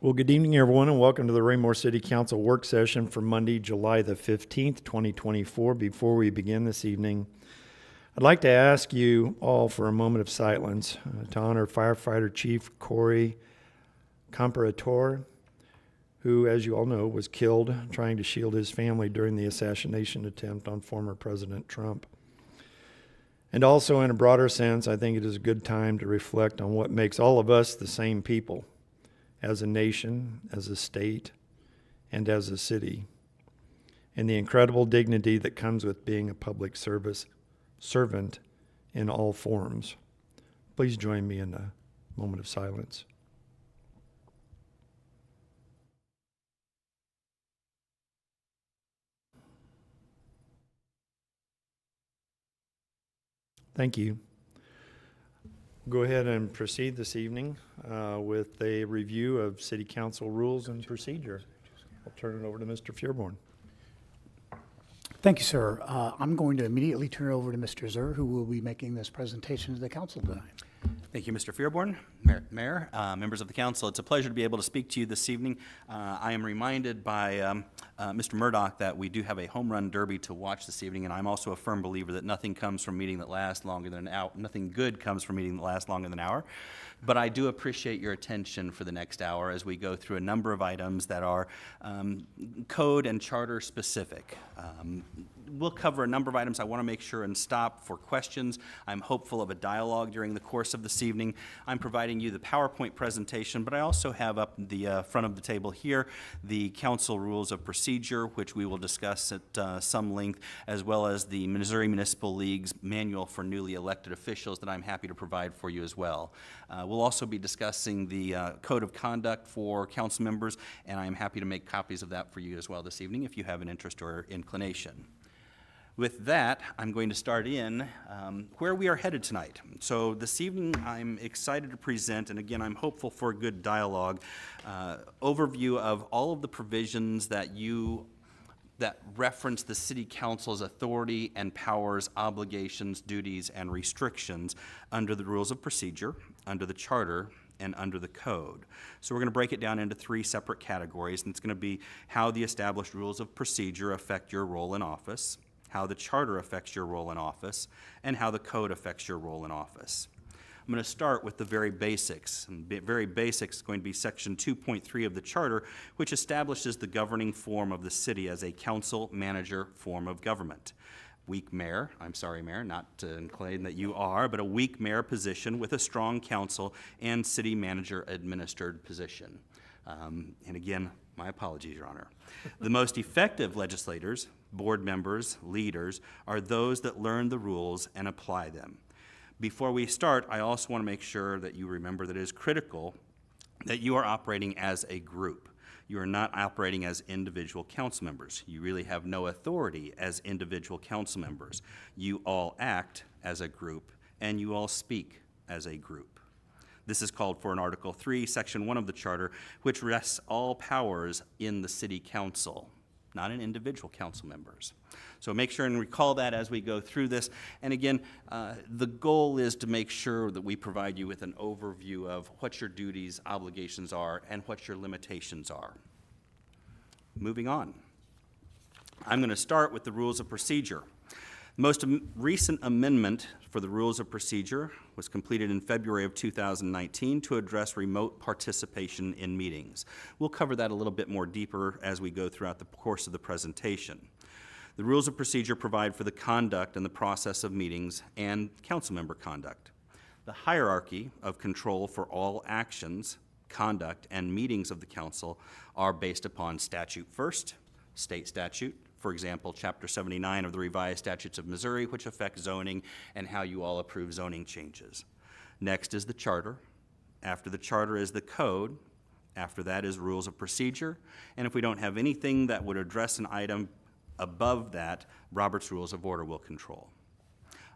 Well, good evening, everyone, and welcome to the Raymore City Council work session for Monday, July the 15th, 2024. Before we begin this evening, I'd like to ask you all for a moment of silence to honor Firefighter Chief Corey Comparator, who, as you all know, was killed trying to shield his family during the assassination attempt on former President Trump. And also, in a broader sense, I think it is a good time to reflect on what makes all of us the same people, as a nation, as a state, and as a city, and the incredible dignity that comes with being a public service servant in all forms. Please join me in a moment of silence. Thank you. Go ahead and proceed this evening with a review of City Council rules and procedure. I'll turn it over to Mr. Fearborn. Thank you, sir. I'm going to immediately turn it over to Mr. Zur, who will be making this presentation to the council tonight. Thank you, Mr. Fearborn. Mayor, members of the council, it's a pleasure to be able to speak to you this evening. I am reminded by Mr. Murdoch that we do have a home run derby to watch this evening, and I'm also a firm believer that nothing comes from meeting that lasts longer than an hour. Nothing good comes from meeting that lasts longer than an hour. But I do appreciate your attention for the next hour as we go through a number of items that are code and charter specific. We'll cover a number of items. I want to make sure and stop for questions. I'm hopeful of a dialogue during the course of this evening. I'm providing you the PowerPoint presentation, but I also have up the front of the table here the council rules of procedure, which we will discuss at some length, as well as the Missouri Municipal League's manual for newly elected officials that I'm happy to provide for you as well. We'll also be discussing the code of conduct for council members, and I'm happy to make copies of that for you as well this evening if you have an interest or inclination. With that, I'm going to start in where we are headed tonight. So this evening, I'm excited to present, and again, I'm hopeful for a good dialogue, overview of all of the provisions that reference the City Council's authority and powers, obligations, duties, and restrictions under the rules of procedure, under the charter, and under the code. So we're going to break it down into three separate categories, and it's going to be how the established rules of procedure affect your role in office, how the charter affects your role in office, and how the code affects your role in office. I'm going to start with the very basics. And very basics is going to be section 2.3 of the charter, which establishes the governing form of the city as a council manager form of government. Weak mayor, I'm sorry, Mayor, not to claim that you are, but a weak mayor position with a strong council and city manager administered position. And again, my apologies, Your Honor. The most effective legislators, board members, leaders, are those that learn the rules and apply them. Before we start, I also want to make sure that you remember that it is critical that you are operating as a group. You are not operating as individual council members. You really have no authority as individual council members. You all act as a group, and you all speak as a group. This is called for in Article 3, Section 1 of the Charter, which rests all powers in the City Council, not in individual council members. So make sure and recall that as we go through this. And again, the goal is to make sure that we provide you with an overview of what your duties, obligations are, and what your limitations are. Moving on. I'm going to start with the rules of procedure. The most recent amendment for the rules of procedure was completed in February of 2019 to address remote participation in meetings. We'll cover that a little bit more deeper as we go throughout the course of the presentation. The rules of procedure provide for the conduct and the process of meetings and council member conduct. The hierarchy of control for all actions, conduct, and meetings of the council are based upon statute first, state statute, for example, Chapter 79 of the Revised Statutes of Missouri, which affect zoning and how you all approve zoning changes. Next is the charter. After the charter is the code. After that is rules of procedure. And if we don't have anything that would address an item above that, Robert's Rules of Order will control.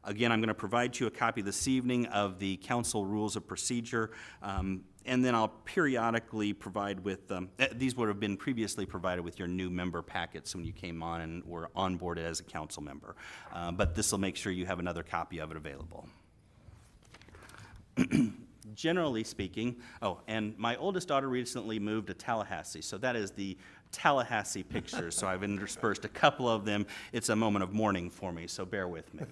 Again, I'm going to provide you a copy this evening of the council rules of procedure, and then I'll periodically provide with, these would have been previously provided with your new member packets when you came on and were onboarded as a council member. But this will make sure you have another copy of it available. Generally speaking, oh, and my oldest daughter recently moved to Tallahassee, so that is the Tallahassee pictures, so I've interspersed a couple of them. It's a moment of mourning for me, so bear with me.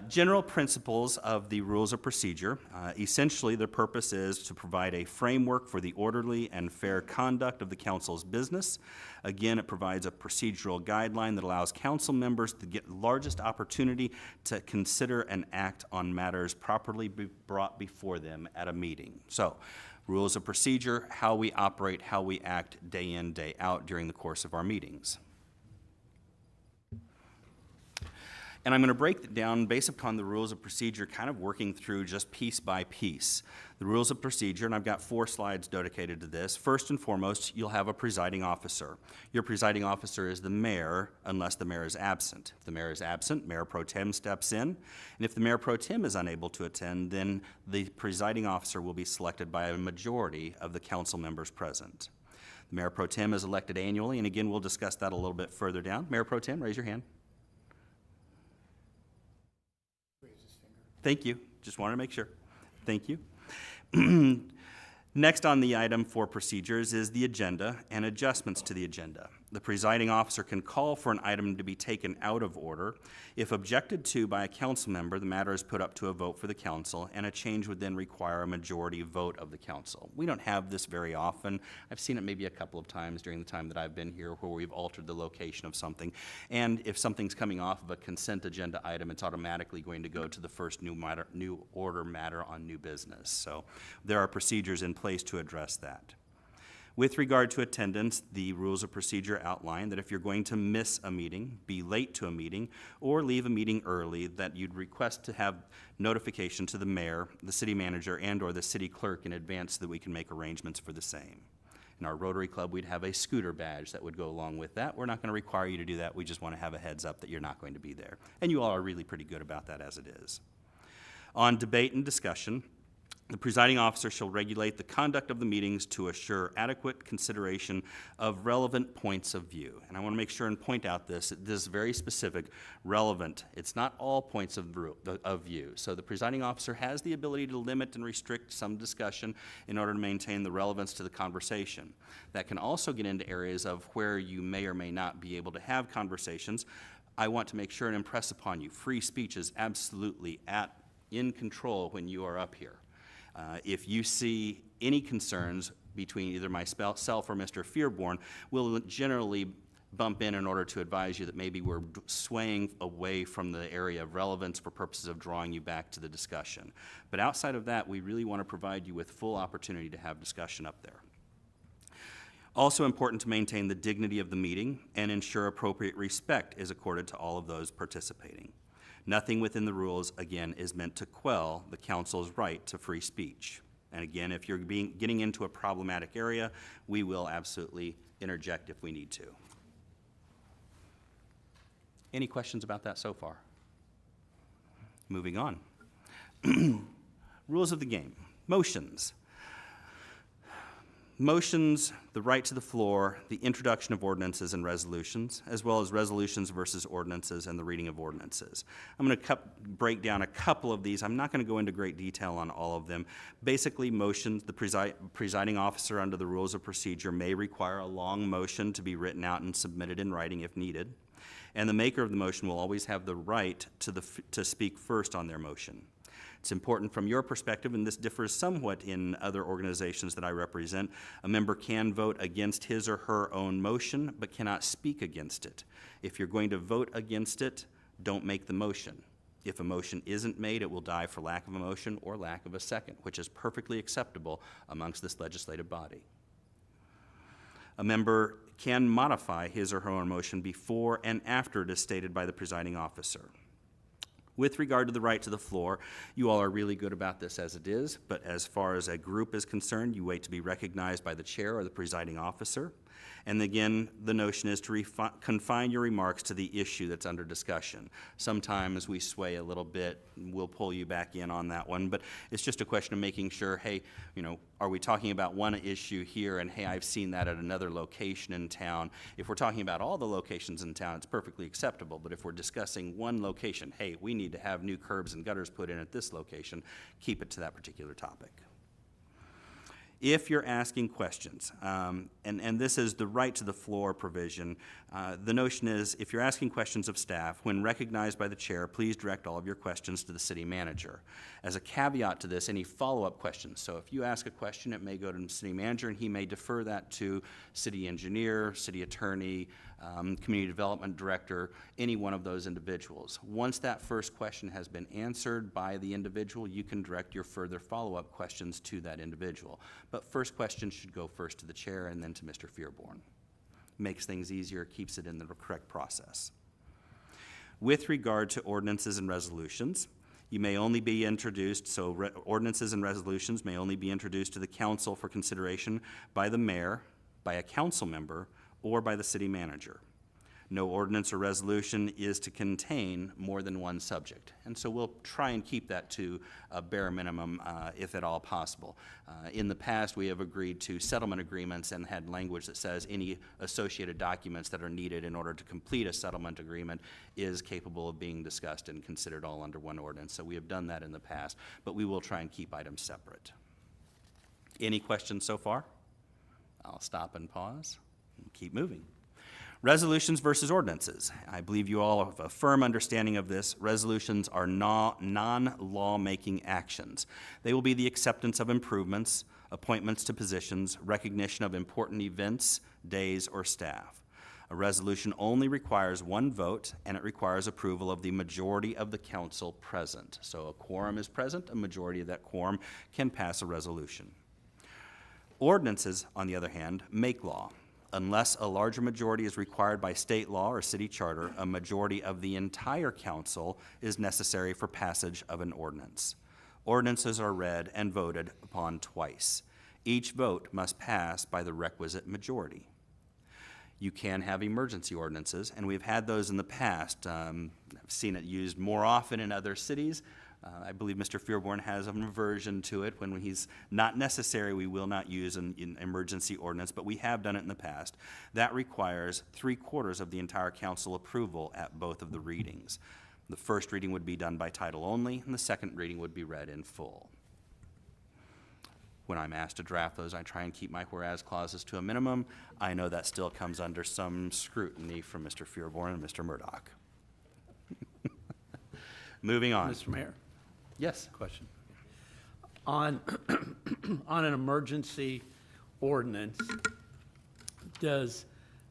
General principles of the rules of procedure. Essentially, the purpose is to provide a framework for the orderly and fair conduct of the council's business. Again, it provides a procedural guideline that allows council members to get largest opportunity to consider and act on matters properly brought before them at a meeting. So, rules of procedure, how we operate, how we act day in, day out during the course of our meetings. And I'm going to break it down based upon the rules of procedure, kind of working through just piece by piece. The rules of procedure, and I've got 4 slides dedicated to this. First and foremost, you'll have a presiding officer. Your presiding officer is the mayor, unless the mayor is absent. If the mayor is absent, Mayor Pro Tem steps in. And if the Mayor Pro Tem is unable to attend, then the presiding officer will be selected by a majority of the council members present. The Mayor Pro Tem is elected annually, and again, we'll discuss that a little bit further down. Mayor Pro Tem, raise your hand. Thank you. Just wanted to make sure. Thank you. Next on the item for procedures is the agenda and adjustments to the agenda. The presiding officer can call for an item to be taken out of order. If objected to by a council member, the matter is put up to a vote for the council, and a change would then require a majority vote of the council. We don't have this very often. I've seen it maybe a couple of times during the time that I've been here where we've altered the location of something. And if something's coming off of a consent agenda item, it's automatically going to go to the first new order matter on new business. So there are procedures in place to address that. With regard to attendance, the rules of procedure outline that if you're going to miss a meeting, be late to a meeting, or leave a meeting early, that you'd request to have notification to the mayor, the city manager, and/or the city clerk in advance so that we can make arrangements for the same. In our Rotary Club, we'd have a scooter badge that would go along with that. We're not going to require you to do that. We just want to have a heads up that you're not going to be there. And you all are really pretty good about that as it is. On debate and discussion, the presiding officer shall regulate the conduct of the meetings to assure adequate consideration of relevant points of view. And I want to make sure and point out this is very specific, relevant. It's not all points of view. So the presiding officer has the ability to limit and restrict some discussion in order to maintain the relevance to the conversation. That can also get into areas of where you may or may not be able to have conversations. I want to make sure and impress upon you, free speech is absolutely in control when you are up here. If you see any concerns between either myself or Mr. Fearborn, we'll generally bump in order to advise you that maybe we're swaying away from the area of relevance for purposes of drawing you back to the discussion. But outside of that, we really want to provide you with full opportunity to have discussion up there. Also important to maintain the dignity of the meeting and ensure appropriate respect is accorded to all of those participating. Nothing within the rules, again, is meant to quell the council's right to free speech. And again, if you're getting into a problematic area, we will absolutely interject if we need to. Any questions about that so far? Moving on. Rules of the game. Motions. Motions, the right to the floor, the introduction of ordinances and resolutions, as well as resolutions versus ordinances and the reading of ordinances. I'm going to break down a couple of these. I'm not going to go into great detail on all of them. Basically, motions, the presiding officer under the rules of procedure may require a long motion to be written out and submitted in writing if needed. And the maker of the motion will always have the right to speak first on their motion. It's important from your perspective, and this differs somewhat in other organizations that I represent. A member can vote against his or her own motion, but cannot speak against it. If you're going to vote against it, don't make the motion. If a motion isn't made, it will die for lack of a motion or lack of a second, which is perfectly acceptable amongst this legislative body. A member can modify his or her own motion before and after it is stated by the presiding officer. With regard to the right to the floor, you all are really good about this as it is, but as far as a group is concerned, you wait to be recognized by the chair or the presiding officer. And again, the notion is to confine your remarks to the issue that's under discussion. Sometimes we sway a little bit, we'll pull you back in on that one, but it's just a question of making sure, hey, are we talking about one issue here, and hey, I've seen that at another location in town. If we're talking about all the locations in town, it's perfectly acceptable, but if we're discussing one location, hey, we need to have new curbs and gutters put in at this location, keep it to that particular topic. If you're asking questions, and this is the right to the floor provision, the notion is if you're asking questions of staff, when recognized by the chair, please direct all of your questions to the city manager. As a caveat to this, any follow-up questions, so if you ask a question, it may go to the city manager and he may defer that to city engineer, city attorney, community development director, any one of those individuals. Once that first question has been answered by the individual, you can direct your further follow-up questions to that individual. But first question should go first to the chair and then to Mr. Fearborn. Makes things easier, keeps it in the correct process. With regard to ordinances and resolutions, you may only be introduced, so ordinances and resolutions may only be introduced to the council for consideration by the mayor, by a council member, or by the city manager. No ordinance or resolution is to contain more than one subject. And so we'll try and keep that to a bare minimum if at all possible. In the past, we have agreed to settlement agreements and had language that says any associated documents that are needed in order to complete a settlement agreement is capable of being discussed and considered all under one ordinance. So we have done that in the past, but we will try and keep items separate. Any questions so far? I'll stop and pause and keep moving. Resolutions versus ordinances. I believe you all have a firm understanding of this. Resolutions are non-law-making actions. They will be the acceptance of improvements, appointments to positions, recognition of important events, days, or staff. A resolution only requires one vote, and it requires approval of the majority of the council present. So a quorum is present, a majority of that quorum can pass a resolution. Ordinances, on the other hand, make law. Unless a larger majority is required by state law or city charter, a majority of the entire council is necessary for passage of an ordinance. Ordinances are read and voted upon twice. Each vote must pass by the requisite majority. You can have emergency ordinances, and we've had those in the past. I've seen it used more often in other cities. I believe Mr. Fearborn has an aversion to it. When he's not necessary, we will not use an emergency ordinance, but we have done it in the past. That requires 3/4 of the entire council approval at both of the readings. The first reading would be done by title only, and the second reading would be read in full. When I'm asked to draft those, I try and keep my whereas clauses to a minimum. I know that still comes under some scrutiny from Mr. Fearborn and Mr. Murdoch. Moving on. Mr. Mayor, Yes. question. On, on an emergency ordinance, does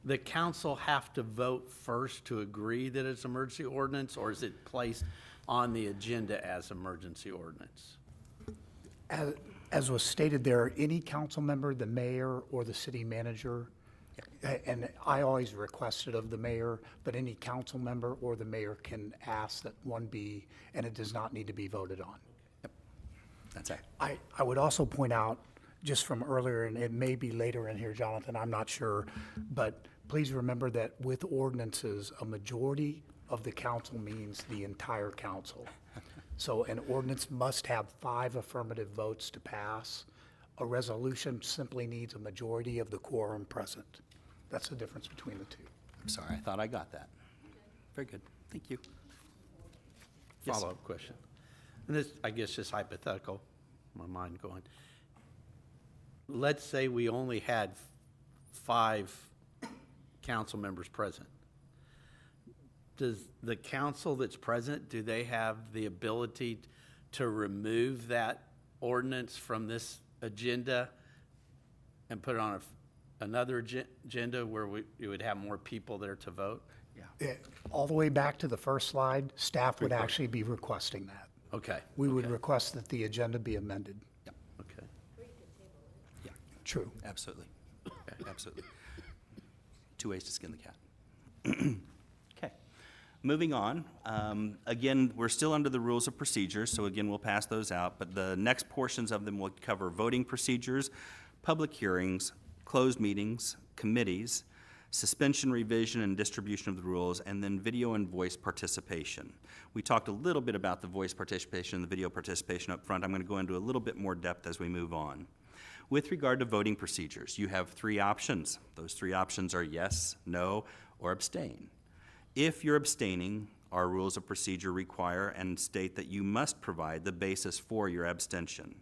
the council have to vote first to agree that it's emergency ordinance, or is it placed on the agenda as emergency ordinance? As was stated there, any council member, the mayor, or the city manager, and I always request it of the mayor, but any council member or the mayor can ask that one be, and it does not need to be voted on. That's it. I would also point out, just from earlier, and it may be later in here, Jonathan, I'm not sure, but please remember that with ordinances, a majority of the council means the entire council. So an ordinance must have 5 affirmative votes to pass. A resolution simply needs a majority of the quorum present. That's the difference between the two. I'm sorry, I thought I got that. Very good, thank you. Yes. Follow-up question. And this, I guess, just hypothetical, my mind going. Let's say we only had 5 council members present. Does the council that's present, do they have the ability to remove that ordinance from this agenda and put it on another agenda where you would have more people there to vote? All the way back to the first slide, staff would actually be requesting that. Okay. We would okay, request that the agenda be amended. Okay. Yeah, True. absolutely, absolutely. 2 ways to skin the cat. Okay, moving on. Again, we're still under the rules of procedure, so again, we'll pass those out, but the next portions of them will cover voting procedures, public hearings, closed meetings, committees, suspension, revision, and distribution of the rules, and then video and voice participation. We talked a little bit about the voice participation and the video participation up front. I'm going to go into a little bit more depth as we move on. With regard to voting procedures, you have 3 options. Those 3 options are yes, no, or abstain. If you're abstaining, our rules of procedure require and state that you must provide the basis for your abstention.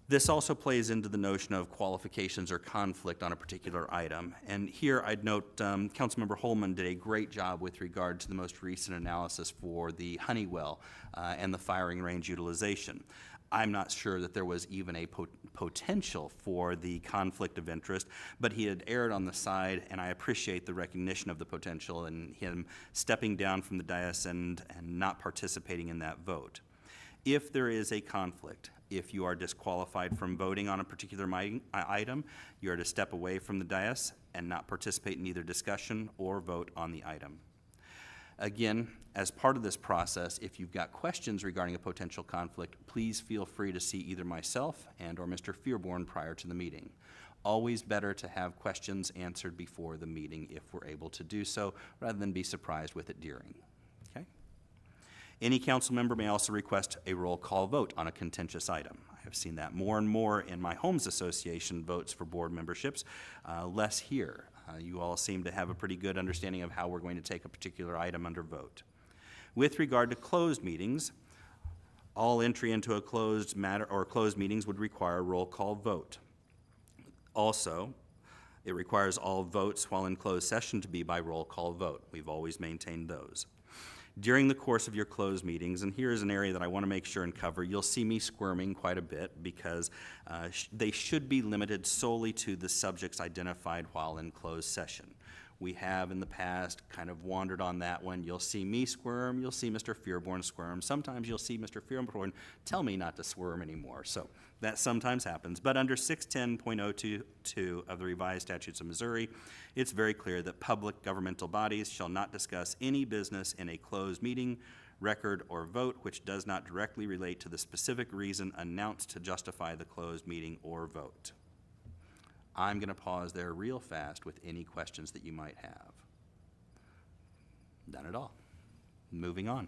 This also plays into the notion of qualifications or conflict on a particular item. And here I'd note Councilmember Holman did a great job with regard to the most recent analysis for the Honeywell and the firing range utilization. I'm not sure that there was even a potential for the conflict of interest, but he had erred on the side, and I appreciate the recognition of the potential and him stepping down from the dais and not participating in that vote. If there is a conflict, if you are disqualified from voting on a particular item, you are to step away from the dais and not participate in either discussion or vote on the item. Again, as part of this process, if you've got questions regarding a potential conflict, please feel free to see either myself and or Mr. Fearborn prior to the meeting. Always better to have questions answered before the meeting if we're able to do so, rather than be surprised with it during. Okay? Any council member may also request a roll call vote on a contentious item. I have seen that more and more in my Homes Association votes for board memberships, less here. You all seem to have a pretty good understanding of how we're going to take a particular item under vote. With regard to closed meetings, all entry into a closed matter or closed meetings would require a roll call vote. Also, it requires all votes while in closed session to be by roll call vote. We've always maintained those. During the course of your closed meetings, and here is an area that I want to make sure and cover, you'll see me squirming quite a bit because they should be limited solely to the subjects identified while in closed session. We have in the past kind of wandered on that one. You'll see me squirm, you'll see Mr. Fearborn squirm. Sometimes you'll see Mr. Fearborn tell me not to squirm anymore. So that sometimes happens. But under 610.022 of the revised statutes of Missouri, it's very clear that public governmental bodies shall not discuss any business in a closed meeting, record, or vote which does not directly relate to the specific reason announced to justify the closed meeting or vote. I'm going to pause there real fast with any questions that you might have. None at all. Moving on.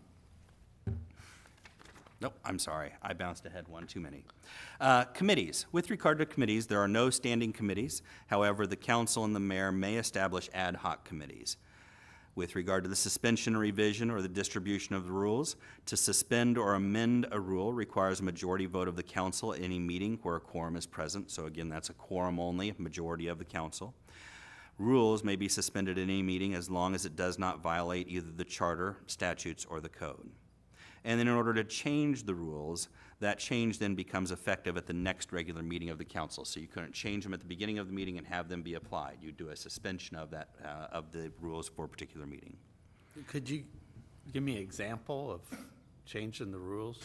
Nope, I'm sorry. I bounced ahead one too many. Committees. With regard to committees, there are no standing committees. However, the council and the mayor may establish ad hoc committees. With regard to the suspension, revision, or the distribution of the rules, to suspend or amend a rule requires a majority vote of the council at any meeting where a quorum is present. So again, that's a quorum only, majority of the council. Rules may be suspended at any meeting as long as it does not violate either the charter, statutes, or the code. And then in order to change the rules, that change then becomes effective at the next regular meeting of the council. So you couldn't change them at the beginning of the meeting and have them be applied. You do a suspension of that of the rules for a particular meeting. Could you give me an example of changing the rules?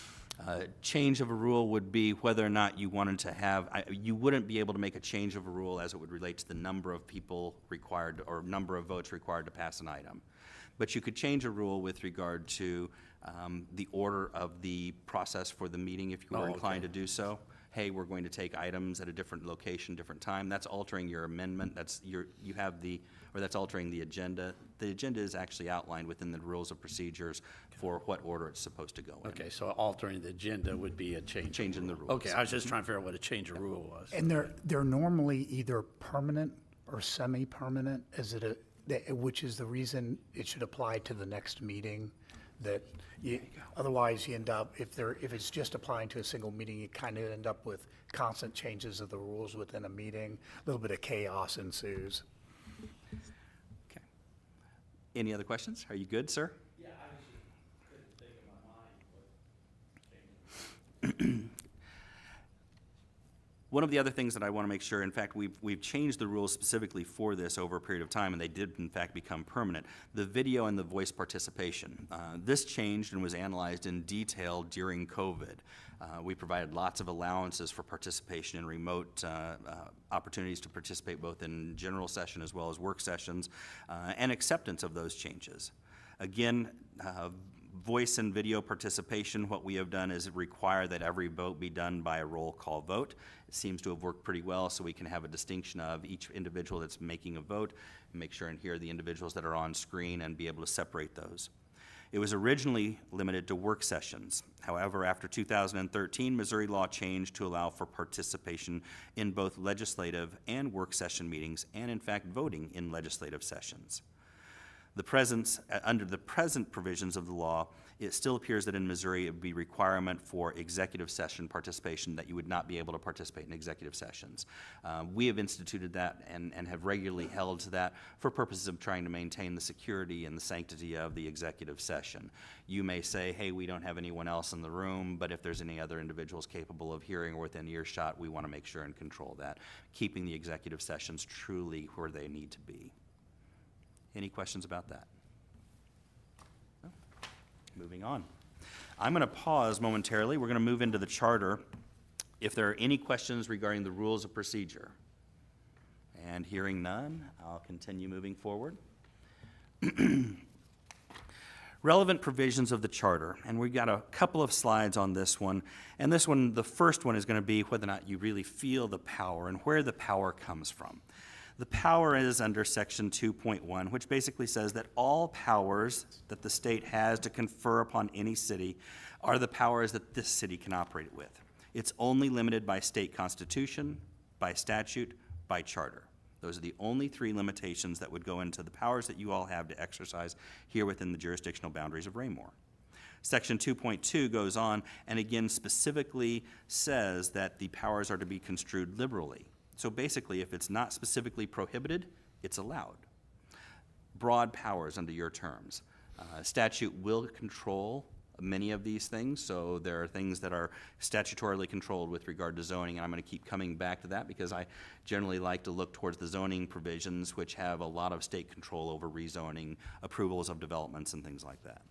Change of a rule would be whether or not you wanted to have, you wouldn't be able to make a change of a rule as it would relate to the number of people required or number of votes required to pass an item. But you could change a rule with regard to the order of the process for the meeting if you were inclined to do so. Hey, we're going to take items at a different location, different time. That's altering your amendment. That's that's altering the agenda. The agenda is actually outlined within the rules of procedures for what order it's supposed to go in. Okay, so altering the agenda would be a change. Change in the rules. Okay, I was just trying to figure out what a change of rule was. And they're normally either permanent or semi-permanent, which is the reason it should apply to the next meeting. Otherwise you end up, if it's just applying to a single meeting, you kind of end up with constant changes of the rules within a meeting. A little bit of chaos ensues. Okay. Any other questions? Are you good, sir? Yeah, I just couldn't think of my mind. One of the other things that I want to make sure, in fact, we've changed the rules specifically for this over a period of time, and they did, in fact, become permanent. The video and the voice participation. This changed and was analyzed in detail during COVID. We provided lots of allowances for participation in remote opportunities to participate both in general session as well as work sessions, and acceptance of those changes. Again, voice and video participation, what we have done is require that every vote be done by a roll call vote. It seems to have worked pretty well, so we can have a distinction of each individual that's making a vote, and make sure and hear the individuals that are on screen and be able to separate those. It was originally limited to work sessions. However, after 2013, Missouri law changed to allow for participation in both legislative and work session meetings, and in fact, voting in legislative sessions. Under the present provisions of the law, it still appears that in Missouri it would be requirement for executive session participation, that you would not be able to participate in executive sessions. We have instituted that and have regularly held to that for purposes of trying to maintain the security and the sanctity of the executive session. You may say, hey, we don't have anyone else in the room, but if there's any other individuals capable of hearing or within earshot, we want to make sure and control that, keeping the executive sessions truly where they need to be. Any questions about that? No? Moving on. I'm going to pause momentarily. We're going to move into the charter. If there are any questions regarding the rules of procedure, and hearing none, I'll continue moving forward. Relevant provisions of the charter, and we've got a couple of slides on this one. And this one, the first one is going to be whether or not you really feel the power and where the power comes from. The power is under section 2.1, which basically says that all powers that the state has to confer upon any city are the powers that this city can operate with. It's only limited by state constitution, by statute, by charter. Those are the only three limitations that would go into the powers that you all have to exercise here within the jurisdictional boundaries of Raymore. Section 2.2 goes on and again specifically says that the powers are to be construed liberally. So basically, if it's not specifically prohibited, it's allowed. Broad powers under your terms. Statute will control many of these things, so there are things that are statutorily controlled with regard to zoning, and I'm going to keep coming back to that because I generally like to look towards the zoning provisions, which have a lot of state control over rezoning, approvals of developments, and things like that.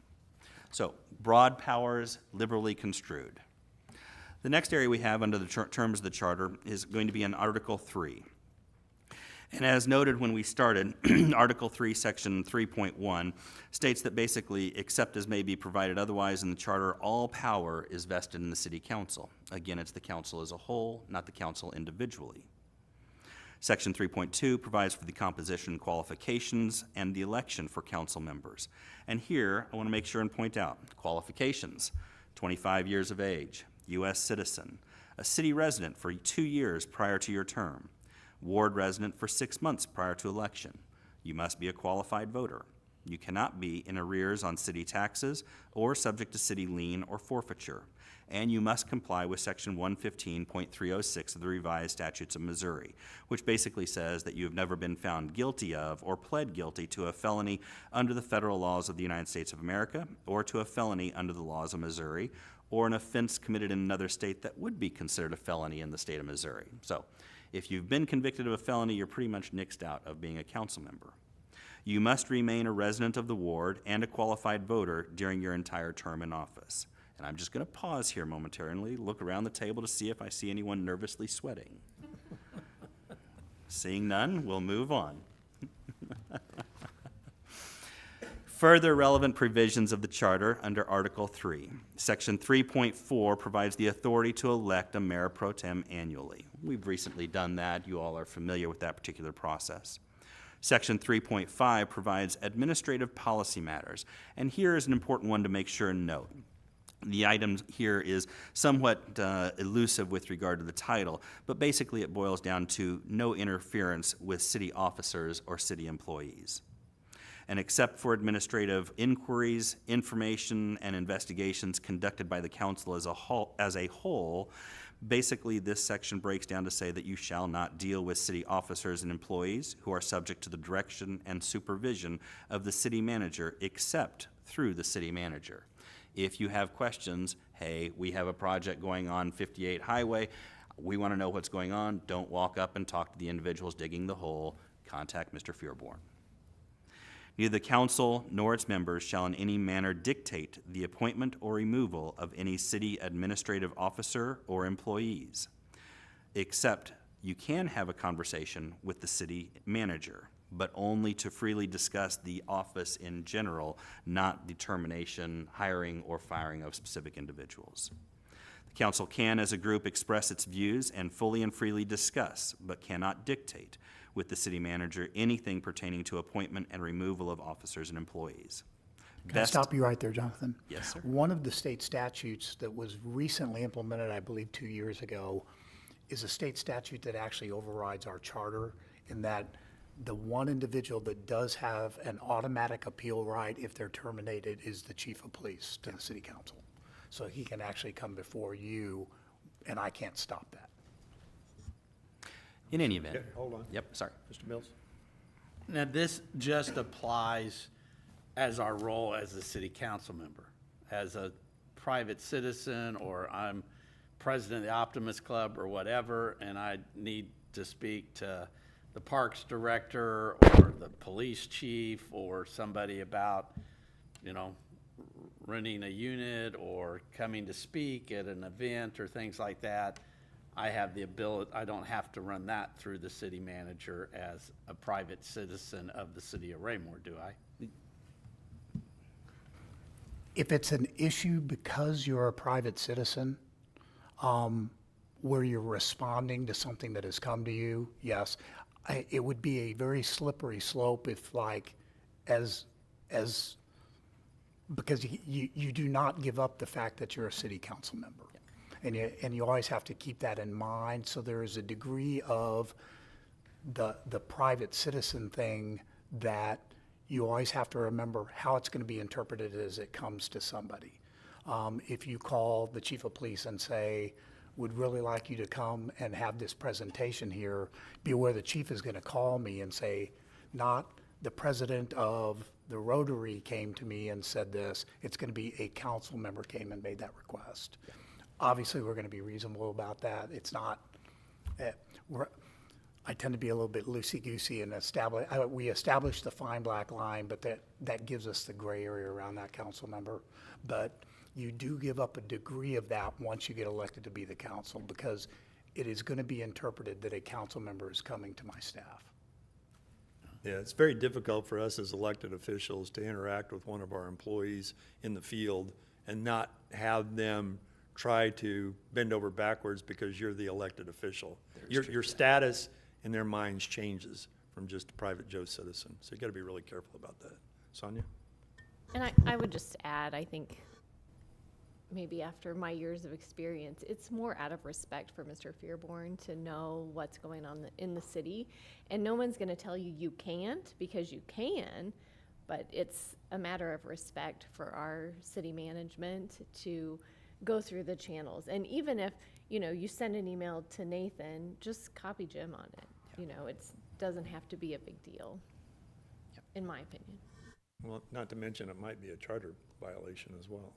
So, broad powers, liberally construed. The next area we have under the terms of the charter is going to be in Article 3. And as noted when we started, Article 3, Section 3.1 states that basically, except as may be provided otherwise in the charter, all power is vested in the city council. Again, it's the council as a whole, not the council individually. Section 3.2 provides for the composition, qualifications, and the election for council members. And here, I want to make sure and point out, qualifications, 25 years of age, U.S. citizen, a city resident for 2 years prior to your term, ward resident for 6 months prior to election. You must be a qualified voter. You cannot be in arrears on city taxes or subject to city lien or forfeiture. And you must comply with Section 115.306 of the revised statutes of Missouri, which basically says that you have never been found guilty of or pled guilty to a felony under the federal laws of the United States of America or to a felony under the laws of Missouri, or an offense committed in another state that would be considered a felony in the state of Missouri. So, if you've been convicted of a felony, you're pretty much nixed out of being a council member. You must remain a resident of the ward and a qualified voter during your entire term in office. And I'm just going to pause here momentarily, look around the table to see if I see anyone nervously sweating. Seeing none, we'll move on. Further relevant provisions of the charter under Article 3. Section 3.4 provides the authority to elect a mayor pro tem annually. We've recently done that. You all are familiar with that particular process. Section 3.5 provides administrative policy matters. And here is an important one to make sure and note. The item here is somewhat elusive with regard to the title, but basically it boils down to no interference with city officers or city employees. And except for administrative inquiries, information, and investigations conducted by the council as a whole, basically this section breaks down to say that you shall not deal with city officers and employees who are subject to the direction and supervision of the city manager except through the city manager. If you have questions, hey, we have a project going on 58 Highway, we want to know what's going on, don't walk up and talk to the individuals digging the hole, contact Mr. Fearborn. Neither the council nor its members shall in any manner dictate the appointment or removal of any city administrative officer or employees, except you can have a conversation with the city manager, but only to freely discuss the office in general, not determination, hiring, or firing of specific individuals. The council can, as a group, express its views and fully and freely discuss, but cannot dictate with the city manager anything pertaining to appointment and removal of officers and employees. Can I stop you right there, Jonathan? Yes, sir. One of the state statutes that was recently implemented, I believe 2 years ago, is a state statute that actually overrides our charter in that the one individual that does have an automatic appeal right if they're terminated is the chief of police to the city council. So he can actually come before you, and I can't stop that. In any event. Okay, hold on. Yep, sorry. Mr. Mills? Now, this just applies as our role as a city council member. As a private citizen, or I'm president of the Optimist Club or whatever, and I need to speak to the parks director or the police chief or somebody about, renting a unit or coming to speak at an event or things like that, I have the ability, I don't have to run that through the city manager as a private citizen of the city of Raymore, do I? If it's an issue because you're a private citizen, where you're responding to something that has come to you, yes. It would be a very slippery slope if because you do not give up the fact that you're a city council member. And you always have to keep that in mind, so there is a degree of the private citizen thing that you always have to remember how it's gonna be interpreted as it comes to somebody. If you call the chief of police and say, would really like you to come and have this presentation here, be aware the chief is gonna call me and say, not the president of the Rotary came to me and said this, it's gonna be a council member came and made that request. Obviously, we're gonna be reasonable about that. It's not, I tend to be a little bit loosey-goosey and we establish the fine black line, but that gives us the gray area around that council member. But you do give up a degree of that once you get elected to be the council, because it is gonna be interpreted that a council member is coming to my staff. Yeah, it's very difficult for us as elected officials to interact with one of our employees in the field and not have them try to bend over backwards because you're the elected official. Your status in their minds changes from just a private Joe citizen. So you gotta be really careful about that. Sonia? And I would just add, I think, maybe after my years of experience, it's more out of respect for Mr. Fearborn to know what's going on in the city. And no one's gonna tell you you can't, because you can, but it's a matter of respect for our city management to go through the channels. And even if, you send an email to Nathan, just copy Jim on it. It doesn't have to be a big deal, in my opinion. Well, not to mention it might be a charter violation as well.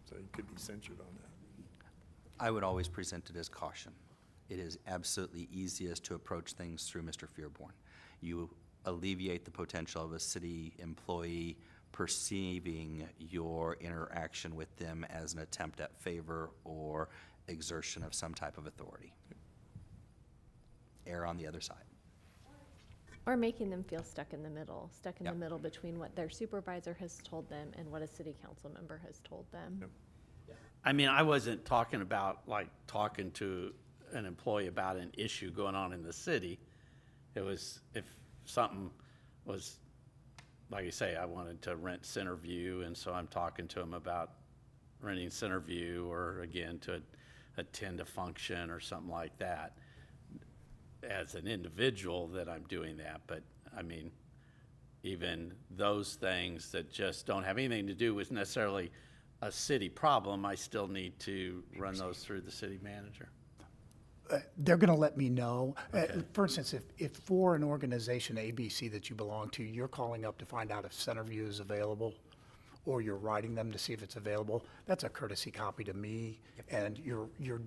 So you could be censured on that. I would always present it as caution. It is absolutely easiest to approach things through Mr. Fearborn. You alleviate the potential of a city employee perceiving your interaction with them as an attempt at favor or exertion of some type of authority. Err on the other side. Or making them feel stuck in the middle Yep. between what their supervisor has told them and what a city council member has told them. Yep. I mean, I wasn't talking about like talking to an employee about an issue going on in the city. It was if something was, like you say, I wanted to rent Centerview, and so I'm talking to him about renting Centerview, or again, to attend a function or something like that. As an individual that I'm doing that, but I mean, even those things that just don't have anything to do with necessarily a city problem, I still need to run those through the city manager. They're gonna let me know. For instance, if for an organization ABC that you belong to, you're calling up to find out if Centerview is available, or you're writing them to see if it's available, that's a courtesy copy to me, and you're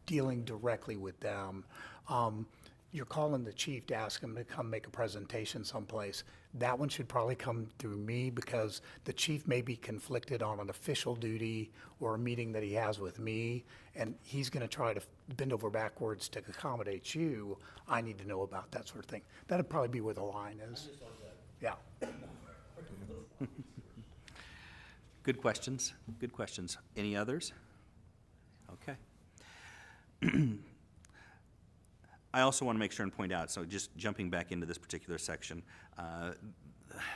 dealing directly with them. you're calling the chief to ask him to come make a presentation someplace, that one should probably come through me because the chief may be conflicted on an official duty or a meeting that he has with me, and he's gonna try to bend over backwards to accommodate you. I need to know about that sort of thing. That'd probably be where the line is. Yeah. Good questions, good questions. Any others? Okay. I also want to make sure and point out, so just jumping back into this particular section,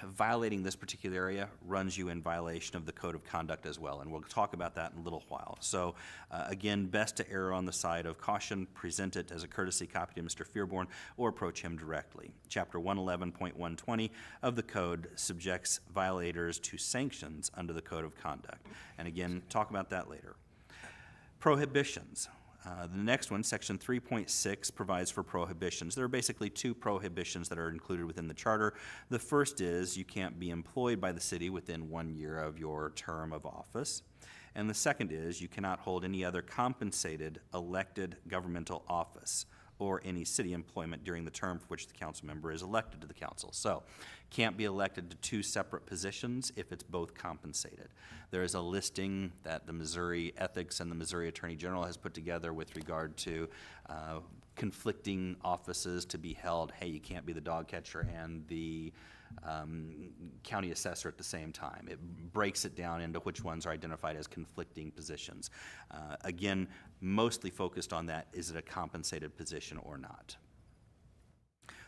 violating this particular area runs you in violation of the code of conduct as well, and we'll talk about that in a little while. So again, best to err on the side of caution, present it as a courtesy copy to Mr. Fearborn, or approach him directly. Chapter 111.120 of the code subjects violators to sanctions under the code of conduct. And again, talk about that later. Prohibitions. The next one, section 3.6, provides for prohibitions. There are basically two prohibitions that are included within the charter. The first is you can't be employed by the city within 1 year of your term of office. And the second is you cannot hold any other compensated elected governmental office or any city employment during the term for which the council member is elected to the council. So, can't be elected to two separate positions if it's both compensated. There is a listing that the Missouri Ethics and the Missouri Attorney General has put together with regard to conflicting offices to be held. Hey, you can't be the dog catcher and the county assessor at the same time. It breaks it down into which ones are identified as conflicting positions. Again, mostly focused on that, is it a compensated position or not?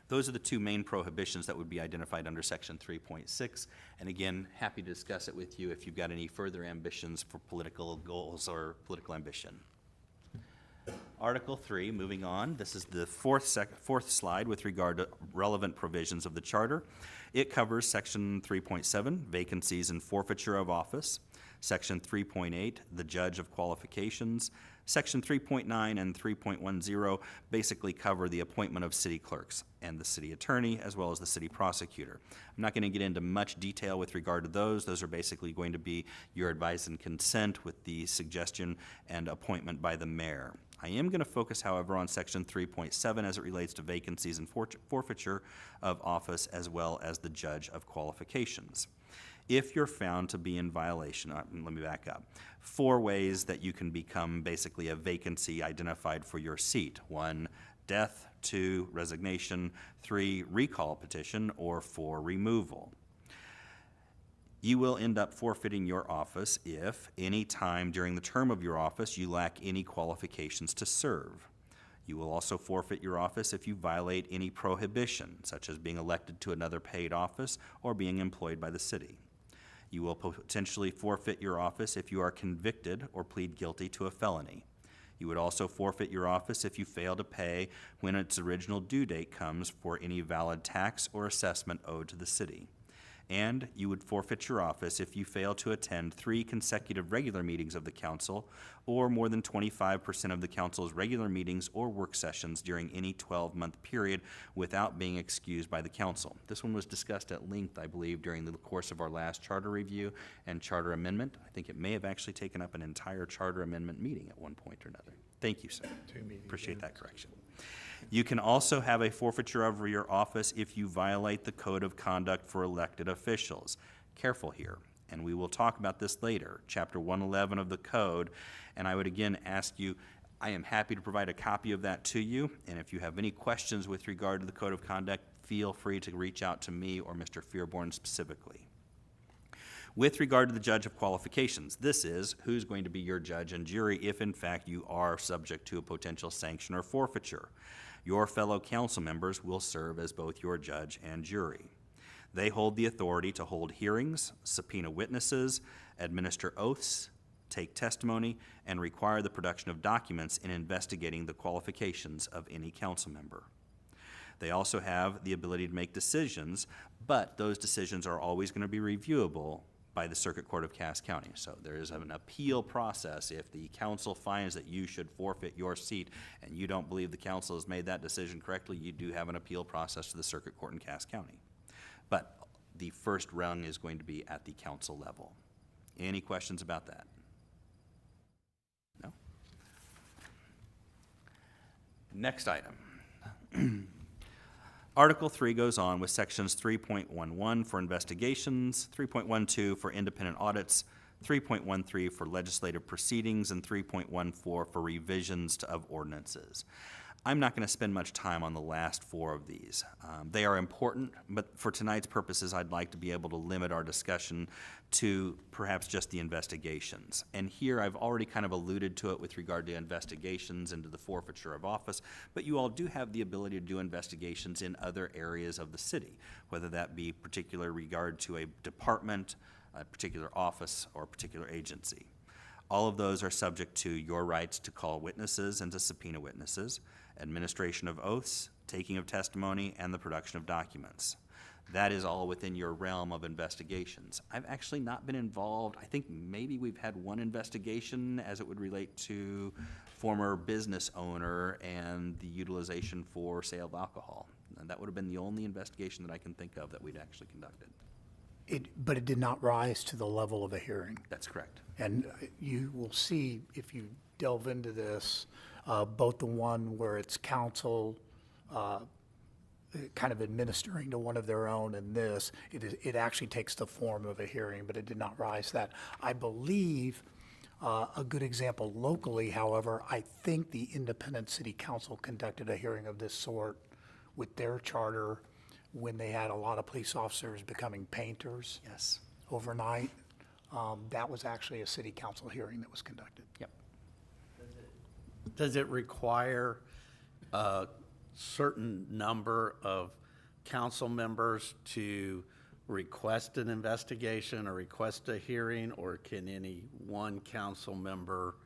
Those are the two main prohibitions that would be identified under section 3.6. And again, happy to discuss it with you if you've got any further ambitions for political goals or political ambition. Article 3, moving on. This is the fourth slide with regard to relevant provisions of the charter. It covers section 3.7, vacancies and forfeiture of office. Section 3.8, the judge of qualifications. Section 3.9 and 3.10 basically cover the appointment of city clerks and the city attorney as well as the city prosecutor. I'm not going to get into much detail with regard to those. Those are basically going to be your advice and consent with the suggestion and appointment by the mayor. I am going to focus, however, on section 3.7 as it relates to vacancies and forfeiture of office as well as the judge of qualifications. If you're found to be in violation, let me back up. 4 ways that you can become basically a vacancy identified for your seat. 1, death. 2, resignation. 3, recall petition. Or 4, removal. You will end up forfeiting your office if, any time during the term of your office, you lack any qualifications to serve. You will also forfeit your office if you violate any prohibition, such as being elected to another paid office or being employed by the city. You will potentially forfeit your office if you are convicted or plead guilty to a felony. You would also forfeit your office if you fail to pay when its original due date comes for any valid tax or assessment owed to the city. And you would forfeit your office if you fail to attend 3 consecutive regular meetings of the council or more than 25% of the council's regular meetings or work sessions during any 12-month period without being excused by the council. This one was discussed at length, I believe, during the course of our last charter review and charter amendment. I think it may have actually taken up an entire charter amendment meeting at one point or another. Thank you, sir. Appreciate that correction. You can also have a forfeiture of your office if you violate the code of conduct for elected officials. Careful here, and we will talk about this later, chapter 111 of the code, and I would again ask you, I am happy to provide a copy of that to you, and if you have any questions with regard to the code of conduct, feel free to reach out to me or Mr. Fearborn specifically. With regard to the judge of qualifications, this is who's going to be your judge and jury if in fact you are subject to a potential sanction or forfeiture. Your fellow council members will serve as both your judge and jury. They hold the authority to hold hearings, subpoena witnesses, administer oaths, take testimony, and require the production of documents in investigating the qualifications of any council member. They also have the ability to make decisions, but those decisions are always going to be reviewable by the Circuit Court of Cass County. So there is an appeal process. If the council finds that you should forfeit your seat and you don't believe the council has made that decision correctly, you do have an appeal process to the Circuit Court in Cass County. But the first rung is going to be at the council level. Any questions about that? No? Next item. Article 3 goes on with sections 3.11 for investigations, 3.12 for independent audits, 3.13 for legislative proceedings, and 3.14 for revisions of ordinances. I'm not going to spend much time on the last four of these. They are important, but for tonight's purposes, I'd like to be able to limit our discussion to perhaps just the investigations. And here, I've already kind of alluded to it with regard to investigations into the forfeiture of office, but you all do have the ability to do investigations in other areas of the city, whether that be particular regard to a department, a particular office, or a particular agency. All of those are subject to your rights to call witnesses and to subpoena witnesses, administration of oaths, taking of testimony, and the production of documents. That is all within your realm of investigations. I've actually not been involved. I think maybe we've had one investigation as it would relate to former business owner and the utilization for sale of alcohol. And that would have been the only investigation that I can think of that we'd actually conducted. But it did not rise to the level of a hearing. That's correct. And you will see, if you delve into this, both the one where it's council kind of administering to one of their own and this, it actually takes the form of a hearing, but it did not rise that. I believe a good example locally, however, I think the Independent City Council conducted a hearing of this sort with their charter when they had a lot of police officers becoming painters Yes. overnight. That was actually a city council hearing that was conducted. Yep. Does it require a certain number of council members to request an investigation or request a hearing, or can any one council member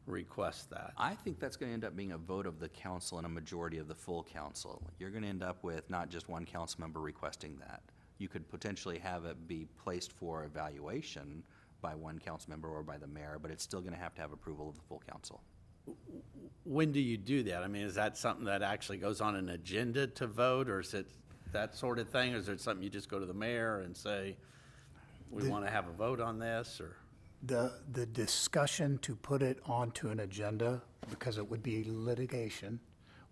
request that? I think that's going to end up being a vote of the council and a majority of the full council. You're going to end up with not just one council member requesting that. You could potentially have it be placed for evaluation by one council member or by the mayor, but it's still going to have approval of the full council. When do you do that? I mean, is that something that actually goes on an agenda to vote, or is it that sort of thing? Or is it something you just go to the mayor and say, we want to have a vote on this, or? The discussion to put it onto an agenda, because it would be litigation,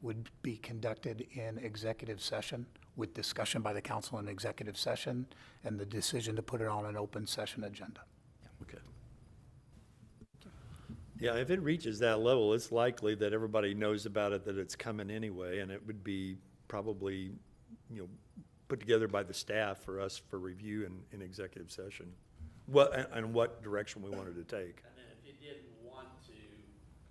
would be conducted in executive session with discussion by the council in executive session, and the decision to put it on an open session agenda. Okay. Yeah, if it reaches that level, it's likely that everybody knows about it, that it's coming anyway, and it would be probably, put together by the staff for us for review in executive session. What, and what direction we wanted to take. And then if you didn't want to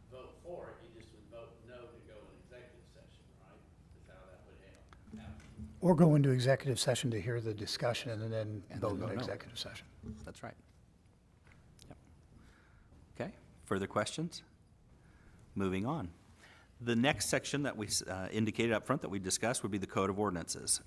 vote for it, you just would vote no to go in executive session, right? Is how that would happen. Or go into executive session to hear the discussion and then And vote then in vote no. executive session. That's right. Yep. Okay, further questions? Moving on. The next section that we indicated up front that we discussed would be the Code of Ordinances.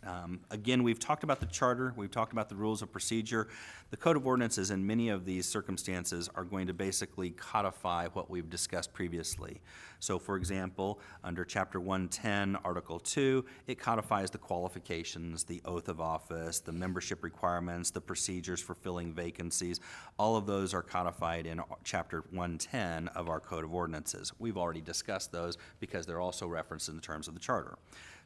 Again, we've talked about the charter, we've talked about the rules of procedure. The Code of Ordinances in many of these circumstances are going to basically codify what we've discussed previously. So for example, under Chapter 110, Article 2, it codifies the qualifications, the oath of office, the membership requirements, the procedures for filling vacancies. All of those are codified in Chapter 110 of our Code of Ordinances. We've already discussed those because they're also referenced in the terms of the charter.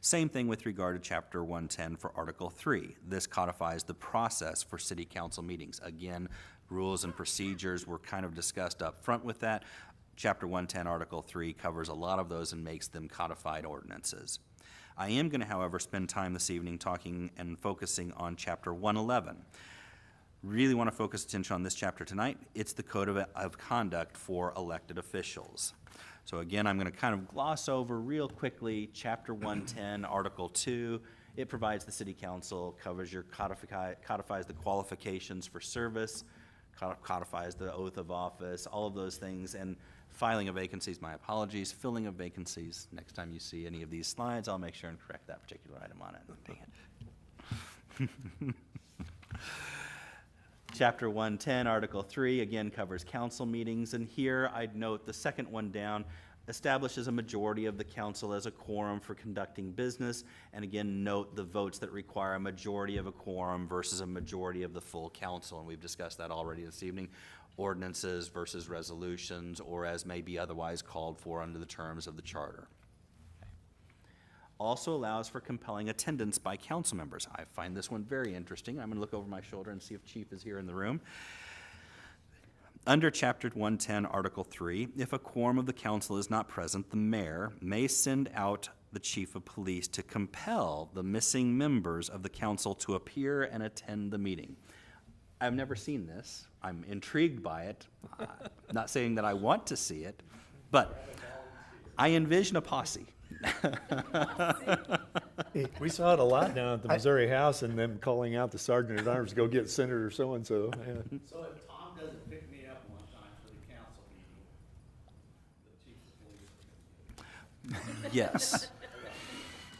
Same thing with regard to Chapter 110 for Article 3. This codifies the process for city council meetings. Again, rules and procedures were kind of discussed up front with that. Chapter 110, Article 3 covers a lot of those and makes them codified ordinances. I am going to, however, spend time this evening talking and focusing on Chapter 111. Really want to focus attention on this chapter tonight. It's the Code of Conduct for elected officials. So again, I'm going to kind of gloss over real quickly Chapter 110, Article 2. It provides the city council, covers your codifies the qualifications for service, codifies the oath of office, all of those things, and filing of vacancies, my apologies, filling of vacancies. Next time you see any of these slides, I'll make sure and correct that particular item on it. Dang it. Chapter 110, Article 3, again covers council meetings, and here I'd note the second one down establishes a majority of the council as a quorum for conducting business, and again note the votes that require a majority of a quorum versus a majority of the full council, and we've discussed that already this evening. Ordinances versus resolutions, or as may be otherwise called for under the terms of the charter. Also allows for compelling attendance by council members. I find this one very interesting. I'm going to look over my shoulder and see if Chief is here in the room. Under Chapter 110, Article 3, if a quorum of the council is not present, the mayor may send out the chief of police to compel the missing members of the council to appear and attend the meeting. I've never seen this. I'm intrigued by it. Not saying that I want to see it, but I envision a posse. We saw it a lot down at the Missouri House and them calling out the sergeant at arms, go get Senator so-and-so. Yeah. So if Tom doesn't pick me up one time for the council meeting, the chief of police. Yes.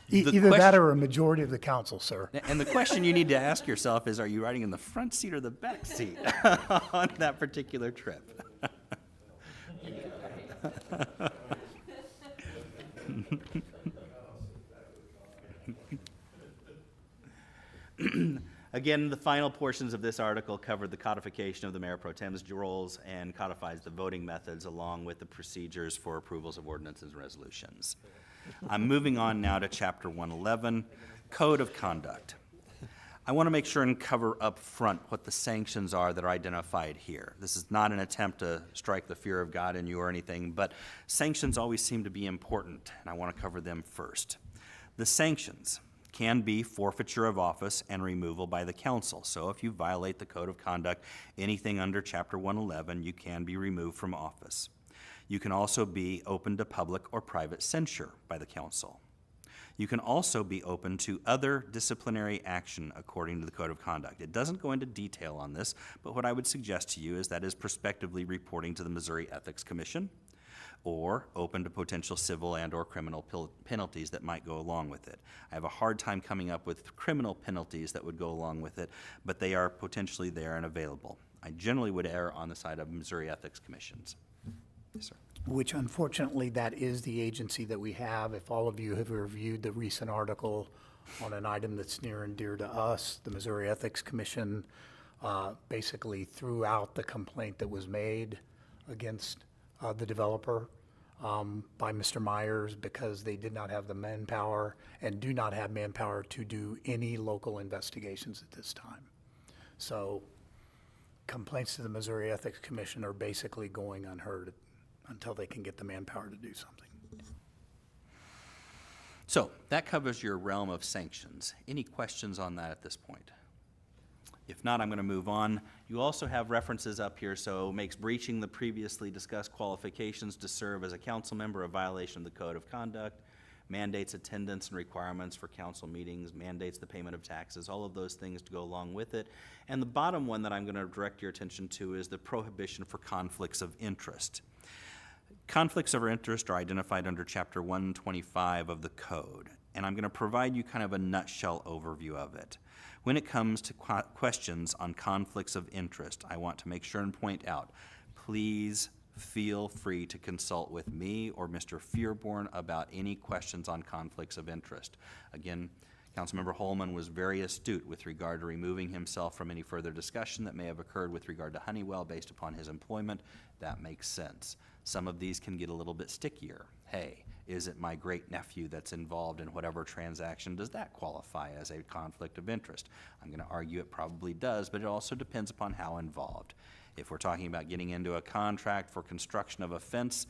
E- The Either that question- or a majority of the council, sir. And the question you need to ask yourself is, are you riding in the front seat or the back seat on that particular trip? Again, the final portions of this article cover the codification of the mayor pro tem's roles and codifies the voting methods along with the procedures for approvals of ordinances and resolutions. I'm moving on now to Chapter 111, Code of Conduct. I want to make sure and cover up front what the sanctions are that are identified here. This is not an attempt to strike the fear of God in you or anything, but sanctions always seem to be important, and I want to cover them first. The sanctions can be forfeiture of office and removal by the council. So if you violate the Code of Conduct, anything under Chapter 111, you can be removed from office. You can also be open to public or private censure by the council. You can also be open to other disciplinary action according to the Code of Conduct. It doesn't go into detail on this, but what I would suggest to you is that is prospectively reporting to the Missouri Ethics Commission, or open to potential civil and or criminal penalties that might go along with it. I have a hard time coming up with criminal penalties that would go along with it, but they are potentially there and available. I generally would err on the side of Missouri Ethics Commissions. Yes, sir. Which unfortunately, that is the agency that we have. If all of you have reviewed the recent article on an item that's near and dear to us, the Missouri Ethics Commission basically threw out the complaint that was made against the developer by Mr. Myers because they did not have the manpower and do not have manpower to do any local investigations at this time. So complaints to the Missouri Ethics Commission are basically going unheard until they can get the manpower to do something. So that covers your realm of sanctions. Any questions on that at this point? If not, I'm going to move on. You also have references up here, so makes breaching the previously discussed qualifications to serve as a council member a violation of the Code of Conduct, mandates attendance and requirements for council meetings, mandates the payment of taxes, all of those things to go along with it. And the bottom one that I'm going to direct your attention to is the prohibition for conflicts of interest. Conflicts of interest are identified under Chapter 125 of the Code, and I'm going to provide you kind of a nutshell overview of it. When it comes to questions on conflicts of interest, I want to make sure and point out, please feel free to consult with me or Mr. Fearborn about any questions on conflicts of interest. Again, Councilmember Holman was very astute with regard to removing himself from any further discussion that may have occurred with regard to Honeywell based upon his employment. That makes sense. Some of these can get a little bit stickier. Hey, is it my great nephew that's involved in whatever transaction? Does that qualify as a conflict of interest? I'm going to argue it probably does, but it also depends upon how involved. If we're talking about getting into a contract for construction of a fence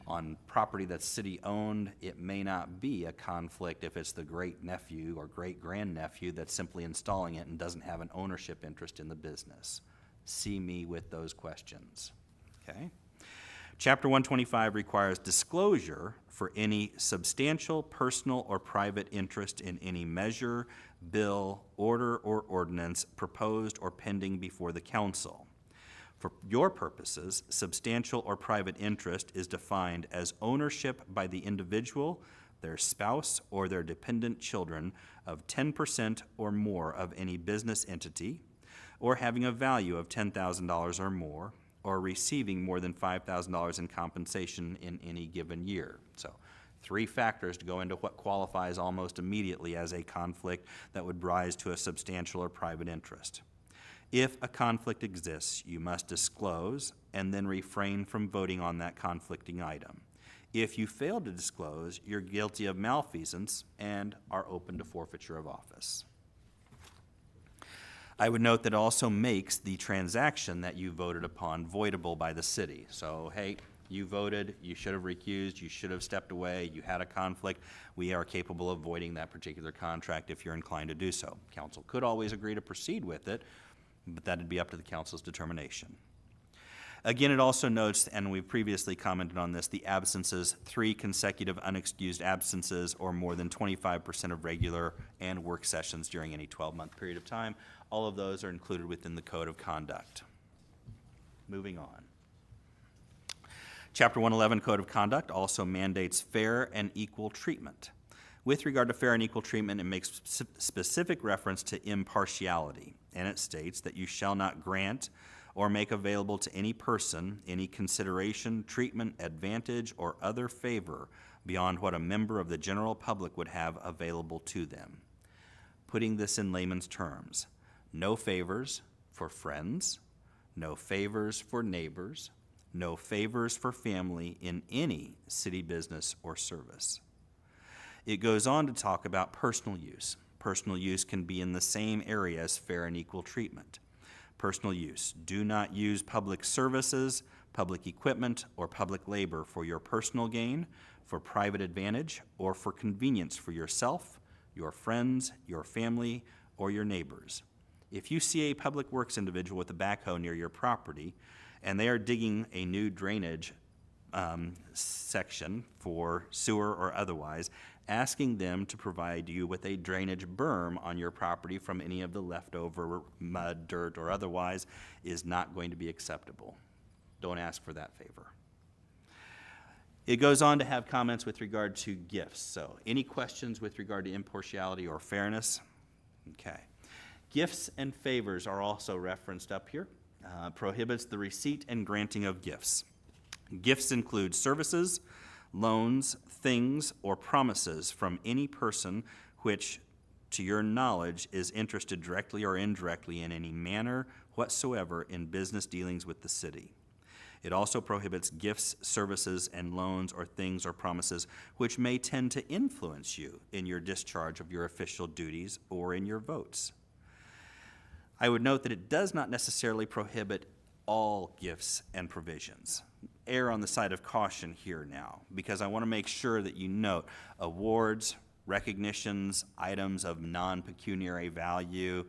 on property that's city-owned, it may not be a conflict if it's the great-nephew or great-grandnephew that's simply installing it and doesn't have an ownership interest in the business. See me with those questions, okay? Chapter 125 requires disclosure for any substantial personal or private interest in any measure, bill, order, or ordinance proposed or pending before the council. For your purposes, substantial or private interest is defined as ownership by the individual, their spouse, or their dependent children of 10% or more of any business entity, or having a value of $10,000 or more, or receiving more than $5,000 in compensation in any given year. So 3 factors to go into what qualifies almost immediately as a conflict that would rise to a substantial or private interest. If a conflict exists, you must disclose and then refrain from voting on that conflicting item. If you fail to disclose, you're guilty of malfeasance and are open to forfeiture of office. I would note that it also makes the transaction that you voted upon voidable by the city. So, hey, you voted, you should have recused, you should have stepped away, you had a conflict. We are capable of voiding that particular contract if you're inclined to do so. Council could always agree to proceed with it, but that'd be up to the council's determination. Again, it also notes, and we've previously commented on this, the absences, 3 consecutive unexcused absences or more than 25% of regular and work sessions during any 12-month period of time. All of those are included within the Code of Conduct. Moving on. Chapter 111 Code of Conduct also mandates fair and equal treatment. With regard to fair and equal treatment, it makes specific reference to impartiality, and it states that you shall not grant or make available to any person any consideration, treatment, advantage, or other favor beyond what a member of the general public would have available to them. Putting this in layman's terms, no favors for friends, no favors for neighbors, no favors for family in any city business or service. It goes on to talk about personal use. Personal use can be in the same area as fair and equal treatment. Personal use. Do not use public services, public equipment, or public labor for your personal gain, for private advantage, or for convenience for yourself, your friends, your family, or your neighbors. If you see a public works individual with a backhoe near your property, and they are digging a new drainage section for sewer or otherwise, asking them to provide you with a drainage berm on your property from any of the leftover mud, dirt, or otherwise is not going to be acceptable. Don't ask for that favor. It goes on to have comments with regard to gifts. So any questions with regard to impartiality or fairness? Okay. Gifts and favors are also referenced up here. Prohibits the receipt and granting of gifts. Gifts include services, loans, things, or promises from any person which, to your knowledge, is interested directly or indirectly in any manner whatsoever in business dealings with the city. It also prohibits gifts, services, and loans or things or promises which may tend to influence you in your discharge of your official duties or in your votes. I would note that it does not necessarily prohibit all gifts and provisions. Err on the side of caution here now, because I want to make sure that you note awards, recognitions, items of non-pecuniary value,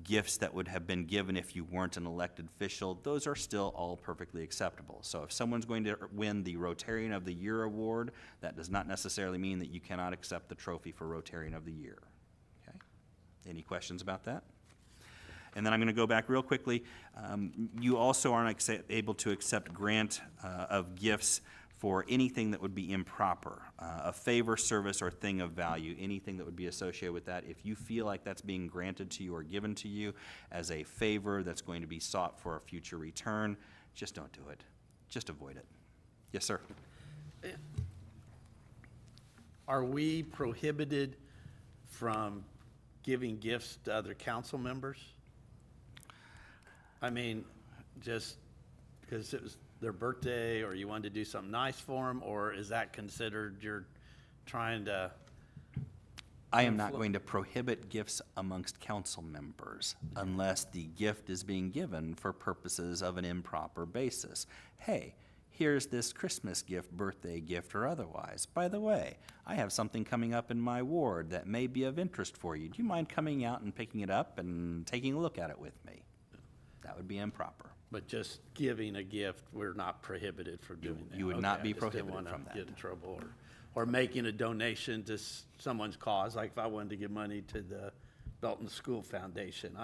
gifts that would have been given if you weren't an elected official, those are still all perfectly acceptable. So if someone's going to win the Rotarian of the Year award, that does not necessarily mean that you cannot accept the trophy for Rotarian of the Year. Okay? Any questions about that? And then I'm going to go back real quickly. You also aren't able to accept grant of gifts for anything that would be improper, a favor, service, or thing of value, anything that would be associated with that. If you feel like that's being granted to you or given to you as a favor that's going to be sought for a future return, just don't do it. Just avoid it. Yes, sir. Are we prohibited from giving gifts to other council members? I mean, just because it was their birthday or you wanted to do something nice for them, or is that considered you're trying to? I am not going to prohibit gifts amongst council members unless the gift is being given for purposes of an improper basis. Hey, here's this Christmas gift, birthday gift, or otherwise. By the way, I have something coming up in my ward that may be of interest for you. Do you mind coming out and picking it up and taking a look at it with me? That would be improper. But just giving a gift, we're not prohibited from doing that. You would not Okay, be I just didn't prohibited wanna from that. Get in trouble, or making a donation to someone's cause, like if I wanted to give money to the Belton School Foundation,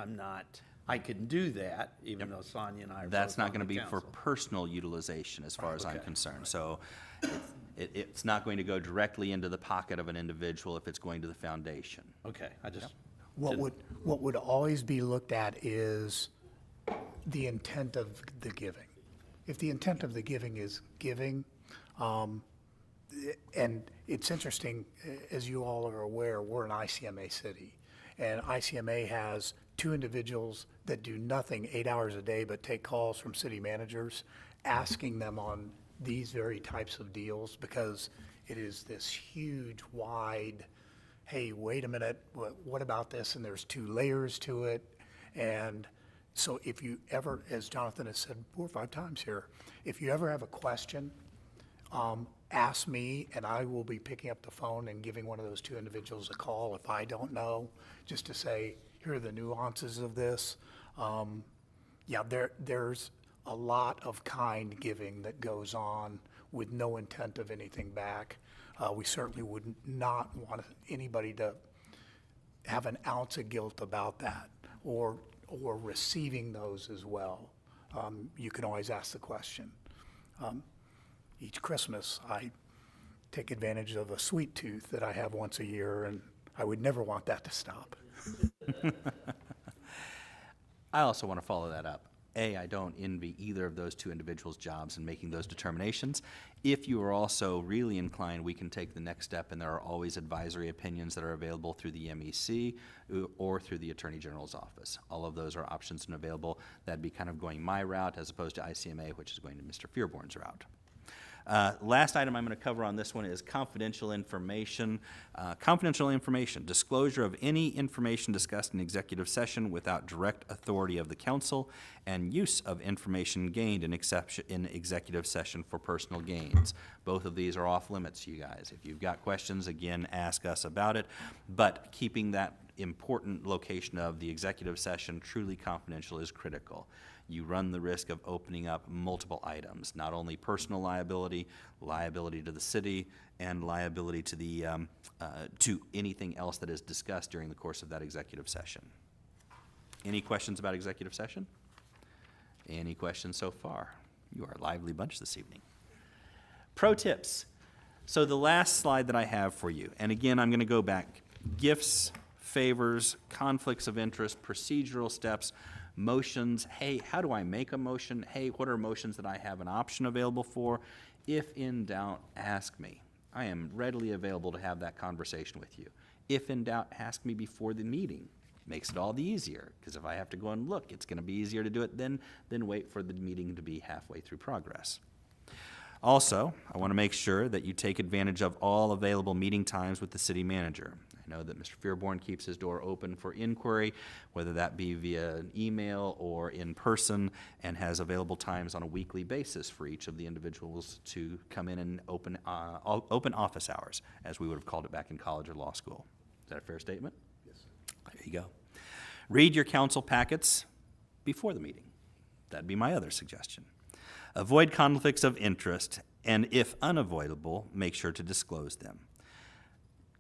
I can do that, even though Sonia and I are That's both not on going to the be for council. personal utilization as far as I'm Okay. concerned. So it's not going to go directly into the pocket of an individual if it's going to the foundation. Okay, I just. What would always be looked at is the intent of the giving. If the intent of the giving is giving, and it's interesting, as you all are aware, we're an ICMA city. And ICMA has 2 individuals that do nothing 8 hours a day but take calls from city managers, asking them on these very types of deals because it is this huge, wide, hey, wait a minute, what about this? And there's 2 layers to it. And so if you ever, as Jonathan has said 4 or 5 times here, if you ever have a question, ask me, and I will be picking up the phone and giving one of those 2 individuals a call if I don't know, just to say, here are the nuances of this. Yeah, there's a lot of kind giving that goes on with no intent of anything back. We certainly would not want anybody to have an ounce of guilt about that or receiving those as well. You can always ask the question. Each Christmas, I take advantage of a sweet tooth that I have once a year, and I would never want that to stop. I also want to follow that up. I don't envy either of those 2 individuals' jobs in making those determinations. If you are also really inclined, we can take the next step, and there are always advisory opinions that are available through the MEC or through the Attorney General's office. All of those are options and available. That'd be kind of going my route as opposed to ICMA, which is going to Mr. Fearborn's route. Last item I'm going to cover on this one is confidential information. Confidential information, disclosure of any information discussed in executive session without direct authority of the council, and use of information gained in executive session for personal gains. Both of these are off limits, you guys. If you've got questions, again, ask us about it. But keeping that important location of the executive session truly confidential is critical. You run the risk of opening up multiple items, not only personal liability, liability to the city, and liability to the to anything else that is discussed during the course of that executive session. Any questions about executive session? Any questions so far? You are a lively bunch this evening. Pro tips. So the last slide that I have for you, and again, I'm going to go back. Gifts, favors, conflicts of interest, procedural steps, motions. Hey, how do I make a motion? Hey, what are motions that I have an option available for? If in doubt, ask me. I am readily available to have that conversation with you. If in doubt, ask me before the meeting. Makes it all the easier, because if I have to go and look, it's going to be easier to do it then than wait for the meeting to be halfway through progress. Also, I want to make sure that you take advantage of all available meeting times with the city manager. I know that Mr. Fearborn keeps his door open for inquiry, whether that be via an email or in person, and has available times on a weekly basis for each of the individuals to come in and open office hours, as we would have called it back in college or law school. Is that a fair statement? Yes. There you go. Read your council packets before the meeting. That'd be my other suggestion. Avoid conflicts of interest, and if unavoidable, make sure to disclose them.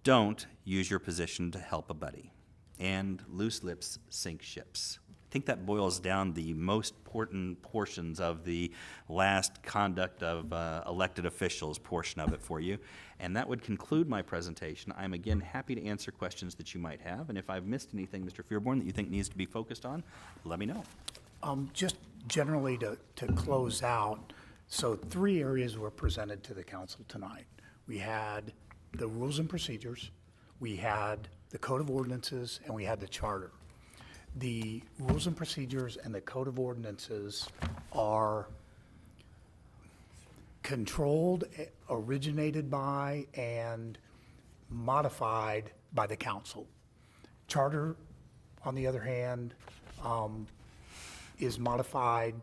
Don't use your position to help a buddy. And loose lips sink ships. I think that boils down the most important portions of the last conduct of elected officials portion of it for you. And that would conclude my presentation. I'm again happy to answer questions that you might have. And if I've missed anything, Mr. Fearborn, that you think needs to be focused on, let me know. Just generally to close out, so 3 areas were presented to the council tonight. We had the rules and procedures, we had the code of ordinances, and we had the charter. The rules and procedures and the code of ordinances are controlled, originated by, and modified by the council. Charter, on the other hand, is modified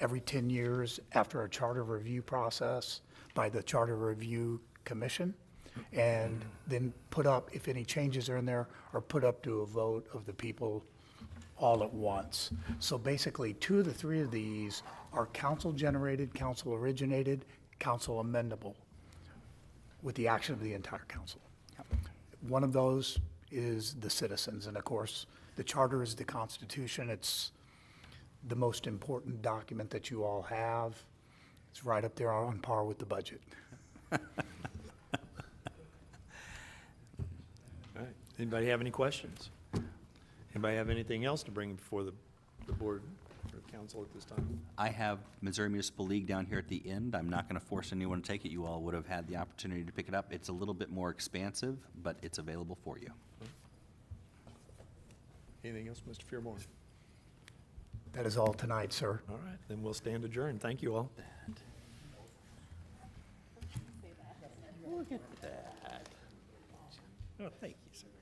every 10 years after a charter review process by the Charter Review Commission, and then put up, if any changes are in there, are put up to a vote of the people all at once. So basically, 2 of the 3 of these are council-generated, council-originated, council-amendable with the action of the entire council. One of those is the citizens, and of course, the charter is the Constitution. It's the most important document that you all have. It's right up there on par with the budget. All right. Anybody have any questions? Anybody have anything else to bring before the board or council at this time? I have Missouri Municipal League down here at the end. I'm not going to force anyone to take it. You all would have had the opportunity to pick it up. It's a little bit more expansive, but it's available for you. Anything else, Mr. Fearborn? That is all tonight, sir. All right, then we'll stand adjourned. Thank you all. Look at that. Oh, thank you, sir.